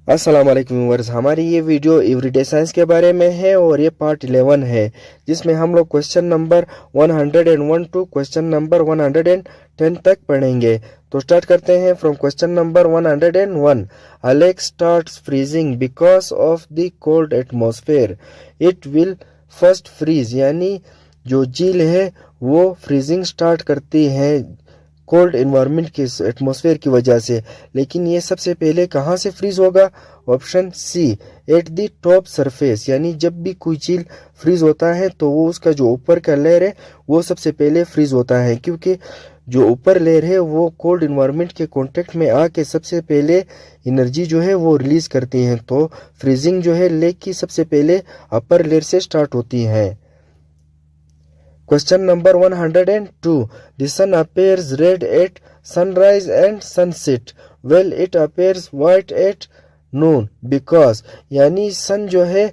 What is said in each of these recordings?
अस्सलाम वालेकुम व्यूअर्स। हमारी ये वीडियो एवरीडे साइंस के बारे में है और ये पार्ट 11 है, जिसमें हम लोग question number 101 to question number 110 तक पढ़ेंगे। तो स्टार्ट करते हैं from question number 101। A lake starts freezing because of the cold atmosphere, it will first freeze. यानी जो झील है वो फ्रीजिंग स्टार्ट करती है कोल्ड इन्वायरमेंट के एटमॉस्फेयर की वजह से, लेकिन ये सबसे पहले कहाँ से फ्रीज होगा? Option C, at the top surface. यानी जब भी कोई झील फ्रीज होता है तो वो उसका जो ऊपर का लेयर है वो सबसे पहले फ्रीज होता है, क्योंकि जो ऊपर लेयर है वो कोल्ड इन्वायरमेंट के कांटेक्ट में आके सबसे पहले एनर्जी जो है वो रिलीज करती है। तो फ्रीजिंग जो है लेक की सबसे पहले अपर लेयर से स्टार्ट होती है। Question number 102. The sun appears red at sunrise and sunset, while it appears white at noon because। यानी सन जो है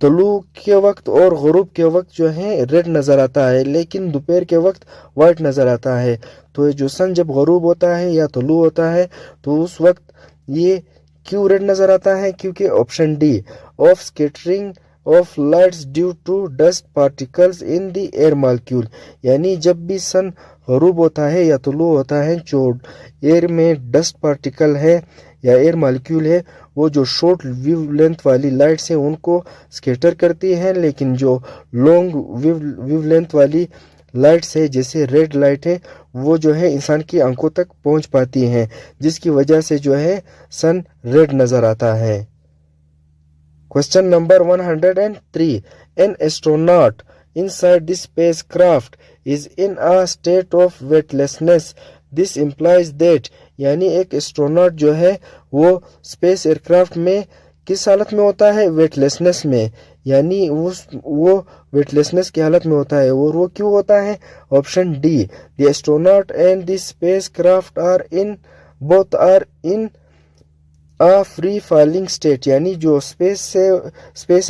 तलू के वक्त और गुरूब के वक्त जो है रेड नज़र आता है, लेकिन दोपहर के वक्त वाइट नज़र आता है। तो जो सन जब गुरूब होता है या तलू होता है तो उस वक्त ये क्यों रेड नज़र आता है? क्योंकि option D, of scattering of lights due to dust particles in the air molecule. यानी जब भी सन गरूब होता है या तुलू होता है, जो एयर में डस्ट पार्टिकल है या एयर मॉलिक्यूल है वो जो शॉर्ट वेवलेंथ वाली लाइट्स है उनको स्कैटर करती है, लेकिन जो लॉन्ग वेवलेंथ वाली लाइट्स है जैसे रेड लाइट है वो जो है इंसान की आंखों तक पहुंच पाती हैं, जिसकी वजह से जो है सन रेड नज़र आता है। Question number 103. An astronaut inside the spacecraft is in a state of weightlessness. This implies that। यानी एक एस्ट्रोनॉट जो है वो स्पेस एयरक्राफ्ट में किस हालत में होता है? वेटलेसनेस में। यानी वो वेटलेसनेस की हालत में होता है, और वो क्यों होता है? Option D, the astronaut and the spacecraft are in a free falling state. यानी जो स्पेस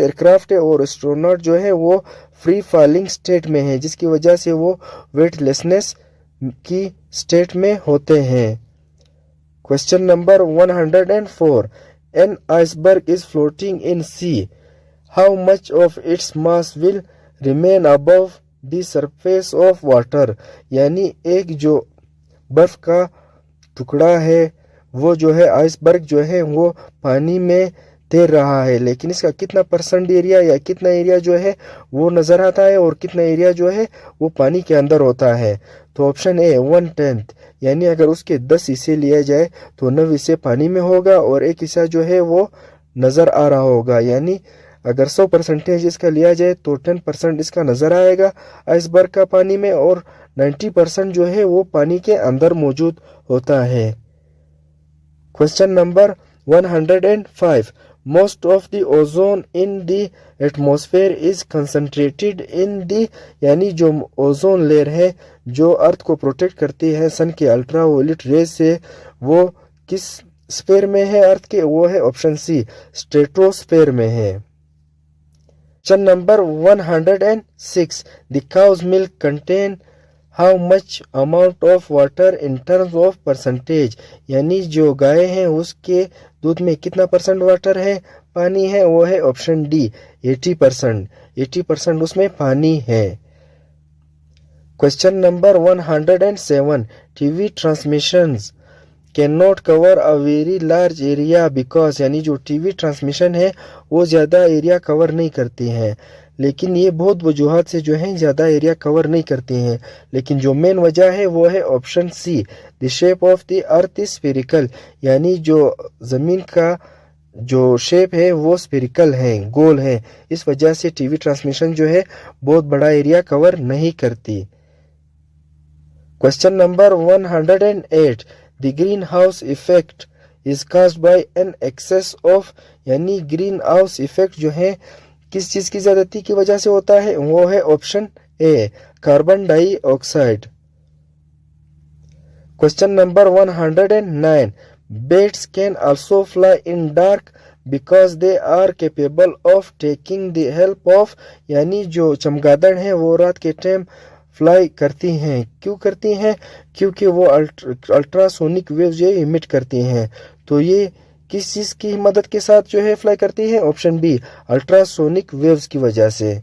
एयरक्राफ्ट है और एस्ट्रोनॉट जो है वो फ्री फॉलिंग स्टेट में है, जिसकी वजह से वो वेटलेसनेस की स्टेट में होते हैं। Question number 104। An iceberg is floating in sea, how much of its mass will remain above the surface of water. यानी एक जो बर्फ का टुकड़ा है वो जो है आइसबर्ग जो है वो पानी में तैर रहा है, लेकिन इसका कितना परसेंट एरिया या कितना एरिया जो है वो नज़र आता है और कितना एरिया जो है वो पानी के अंदर होता है? तो ऑप्शन ए, 1/10। यानी अगर उसके 10 हिस्से लिया जाए तो 9 हिस्से पानी में होगा और एक हिस्सा जो है वो नज़र आ रहा होगा। यानी अगर 100% इसका लिया जाए तो 10% इसका नज़र आएगा आइसबर्ग का पानी में, और 90% जो है वो पानी के अंदर मौजूद होता है। Question number 105. Most of the ozone in the atmosphere is concentrated in the। यानी जो ओजोन लेयर है जो अर्थ को प्रोटेक्ट करती है सन के अल्ट्रावायलेट रेज से, वो किस स्फीयर में है अर्थ के? वो है ऑप्शन सी, स्ट्रेटोस्फीयर में है। Question number 106. The cow's milk contain how much amount of water in terms of percentage. यानी जो गाय है उसके दूध में कितना परसेंट वाटर है, पानी है? वो है ऑप्शन डी, 80%। 80% उसमें पानी है। Question number 107. TV transmissions can not cover a very large area because. यानी जो टीवी ट्रांसमिशन है वो ज़्यादा एरिया कवर नहीं करती हैं, लेकिन ये बहुत वजूहात से जो है ज़्यादा एरिया कवर नहीं करती हैं, लेकिन जो मेन वजह है वो है option C, the shape of the earth is spherical. यानी जो ज़मीन का जो शेप है वो स्फेरिकल है, गोल है, इस वजह से टीवी ट्रांसमिशन जो है बहुत बड़ा एरिया कवर नहीं करती। Question number 108. The green house effect is caused by an excess of. यानी ग्रीन हाउस इफेक्ट जो है किस चीज की ज्यादती की वजह से होता है? वो है option A, carbon dioxide. Question number 109. Bats can also fly in dark because they are capable of taking the help of। यानी जो चमगादड़ हैं वो रात के टाइम फ्लाई करती हैं। क्यों करती हैं? क्योंकि वो अल्ट्रासोनिक वेव्स ये इमिट करती हैं। तो ये किस चीज़ की मदद के साथ जो है फ्लाई करती है? ऑप्शन बी, अल्ट्रासोनिक वेव्स की वजह से।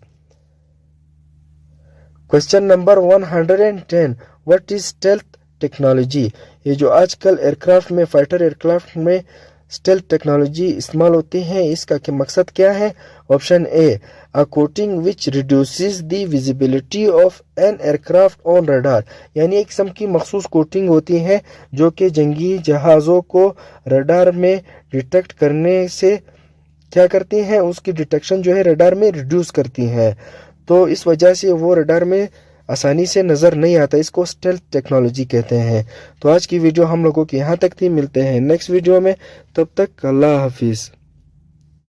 Question number 110, what is stealth technology? ये जो आजकल एयरक्राफ्ट में, फाइटर एयरक्राफ्ट में स्टेल्थ टेक्नोलॉजी इस्तेमाल होती है, इसका क्या मकसद क्या है? Option A, a coating which reduces the visibility of an aircraft on radar, यानी एक किस्म की मखसूस कोटिंग होती है जो कि जंगी जहाज़ों को रडार में डिटेक्ट करने से क्या करती हैं, उसकी डिटेक्शन जो है रडार में रिड्यूस करती हैं, तो इस वजह से वो रडार में आसानी से नज़र नहीं आता। इसको स्टेल्थ टेक्नोलॉजी कहते हैं। तो आज की वीडियो हम लोगों की यहाँ तक थी। मिलते हैं नेक्स्ट वीडियो में, तब तक अल्लाह हाफिज़।